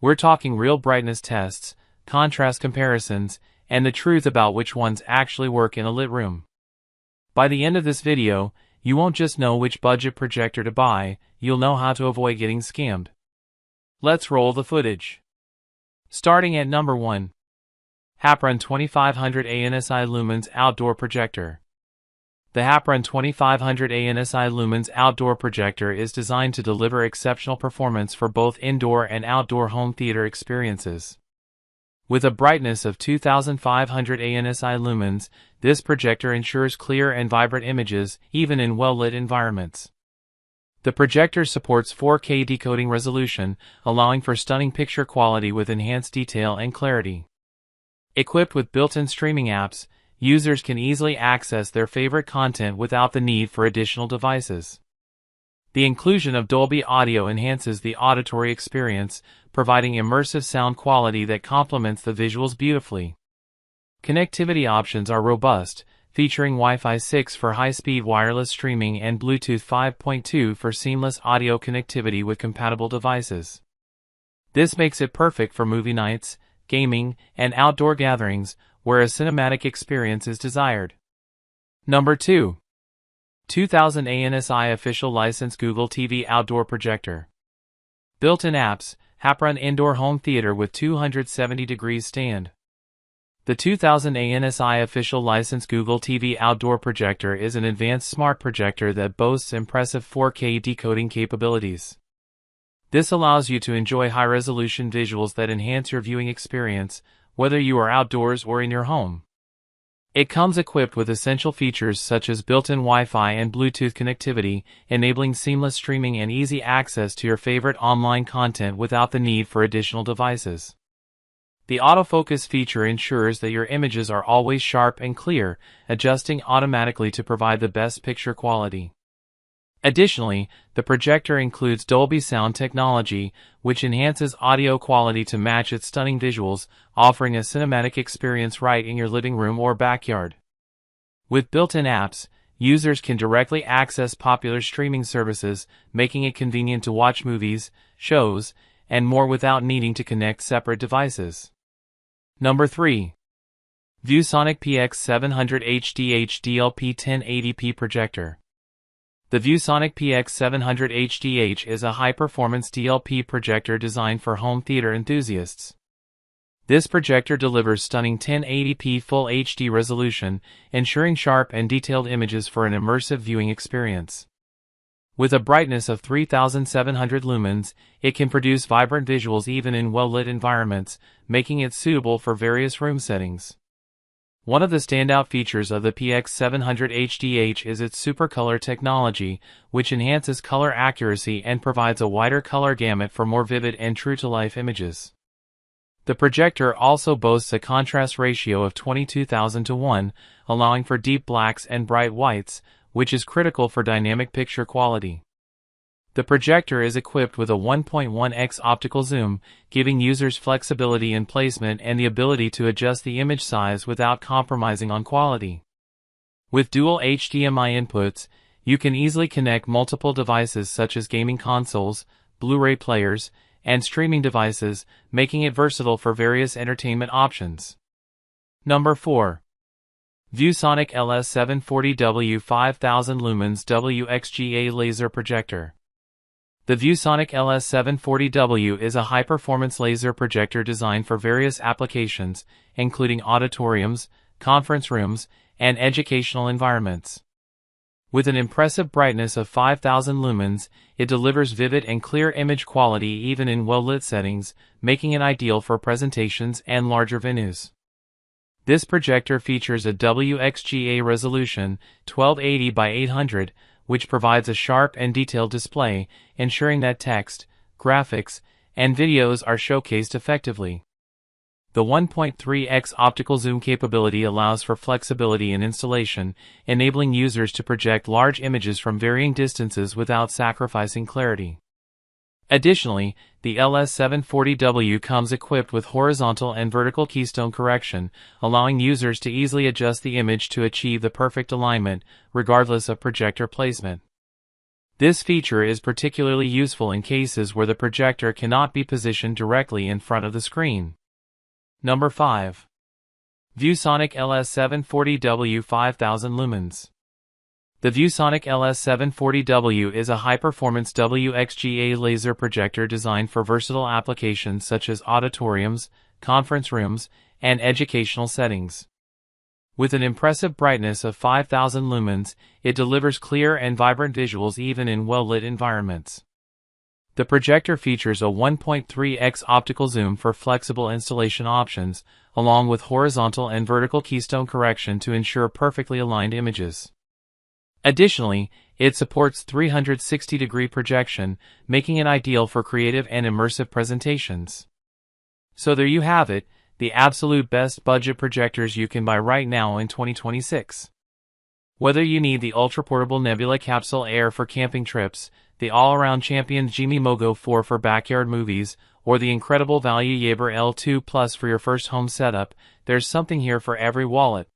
We're talking real brightness tests, contrast comparisons, and the truth about which ones actually work in a lit room. By the end of this video, you won't just know which budget projector to buy, you'll know how to avoid getting scammed. Let's roll the footage. Starting at number 1. HAPPRUN 2500 ANSI Lumens Outdoor Projector. The HAPPRUN 2500 ANSI Lumens Outdoor Projector is designed to deliver exceptional performance for both indoor and outdoor home theater experiences. With a brightness of 2500 ANSI lumens, this projector ensures clear and vibrant images even in well-lit environments. The projector supports 4K decoding resolution, allowing for stunning picture quality with enhanced detail and clarity. Equipped with built-in streaming apps, users can easily access their favorite content without the need for additional devices. The inclusion of Dolby Audio enhances the auditory experience, providing immersive sound quality that complements the visuals beautifully. Connectivity options are robust, featuring Wi-Fi 6 for high-speed wireless streaming and Bluetooth 5.2 for seamless audio connectivity with compatible devices. This makes it perfect for movie nights, gaming, and outdoor gatherings, where a cinematic experience is desired. Number 2. 2000 ANSI Official License Google TV Outdoor Projector. Built-in apps, HAPPRUN Indoor Home Theater with 270 degrees stand. The 2000 ANSI Official License Google TV Outdoor Projector is an advanced smart projector that boasts impressive 4K decoding capabilities. This allows you to enjoy high-resolution visuals that enhance your viewing experience, whether you are outdoors or in your home. It comes equipped with essential features such as built-in Wi-Fi and Bluetooth connectivity, enabling seamless streaming and easy access to your favorite online content without the need for additional devices. The autofocus feature ensures that your images are always sharp and clear, adjusting automatically to provide the best picture quality. Additionally, the projector includes Dolby sound technology, which enhances audio quality to match its stunning visuals, offering a cinematic experience right in your living room or backyard. With built-in apps, users can directly access popular streaming services, making it convenient to watch movies, shows, and more without needing to connect separate devices. Number 3. ViewSonic PX700 HDH DLP 1080p Projector. The ViewSonic PX700 HDH is a high-performance DLP projector designed for home theater enthusiasts. This projector delivers stunning 1080p Full HD resolution, ensuring sharp and detailed images for an immersive viewing experience. With a brightness of 3700 lumens, it can produce vibrant visuals even in well-lit environments, making it suitable for various room settings. One of the standout features of the PX700 HDH is its supercolor technology, which enhances color accuracy and provides a wider color gamut for more vivid and true-to-life images. The projector also boasts a contrast ratio of 22,000:1, allowing for deep blacks and bright whites, which is critical for dynamic picture quality. The projector is equipped with a 1.1x optical zoom, giving users flexibility in placement and the ability to adjust the image size without compromising on quality. With dual HDMI inputs, you can easily connect multiple devices such as gaming consoles, Blu-ray players, and streaming devices, making it versatile for various entertainment options. Number 4. ViewSonic LS740W 5000 Lumens WXGA Laser Projector. The ViewSonic LS740W is a high-performance laser projector designed for various applications, including auditoriums, conference rooms, and educational environments. With an impressive brightness of 5000 lumens, it delivers vivid and clear image quality even in well-lit settings, making it ideal for presentations and larger venues. This projector features a WXGA resolution, 1280 by 800, which provides a sharp and detailed display, ensuring that text, graphics, and videos are showcased effectively. The 1.3x optical zoom capability allows for flexibility in installation, enabling users to project large images from varying distances without sacrificing clarity. Additionally, the LS740W comes equipped with horizontal and vertical keystone correction, allowing users to easily adjust the image to achieve the perfect alignment, regardless of projector placement. This feature is particularly useful in cases where the projector cannot be positioned directly in front of the screen. Number 5. ViewSonic LS740W 5000 lumens. The ViewSonic LS740W is a high-performance WXGA laser projector designed for versatile applications such as auditoriums, conference rooms, and educational settings. With an impressive brightness of 5000 lumens, it delivers clear and vibrant visuals even in well-lit environments. The projector features a 1.3x optical zoom for flexible installation options, along with horizontal and vertical keystone correction to ensure perfectly aligned images. Additionally, it supports 360-degree projection, making it ideal for creative and immersive presentations. So there you have it, the absolute best budget projectors you can buy right now in 2026. Whether you need the ultra-portable Nebula Capsule Air for camping trips, the all-around champion XGIMI Mogo 4 for backyard movies, or the incredible value Yaber L2 Plus for your first home setup, there's something here for every wallet.